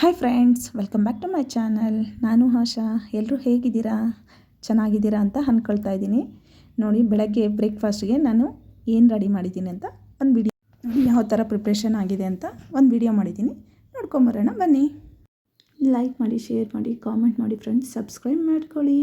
Hi friends, welcome back to my channel. ನಾನು ಆಶಾ. ಎಲ್ಲರೂ ಹೇಗಿದ್ದೀರಾ? ಚೆನ್ನಾಗಿದ್ದೀರಾ ಅಂತ ಅಂದ್ಕೊಳ್ತಾ ಇದ್ದೀನಿ. ನೋಡಿ, ಬೆಳಗ್ಗೆ ಬ್ರೇಕ್ಫಾಸ್ಟ್ಗೆ ನಾನು ಏನು ರೆಡಿ ಮಾಡಿದ್ದೀನಿ ಅಂತ ಒಂದು ವಿಡಿಯೋ ನೋಡಿ, ಯಾವ ಥರ ಪ್ರಿಪ್ರೇಷನ್ ಆಗಿದೆ ಅಂತ ಒಂದು ವಿಡಿಯೋ ಮಾಡಿದ್ದೀನಿ. ನೋಡ್ಕೊಂಬರೋಣ ಬನ್ನಿ. ಲೈಕ್ ಮಾಡಿ, ಶೇರ್ ಮಾಡಿ, ಕಾಮೆಂಟ್ ಮಾಡಿ ಫ್ರೆಂಡ್ಸ್, ಸಬ್ಸ್ಕ್ರೈಬ್ ಮಾಡ್ಕೊಳ್ಳಿ.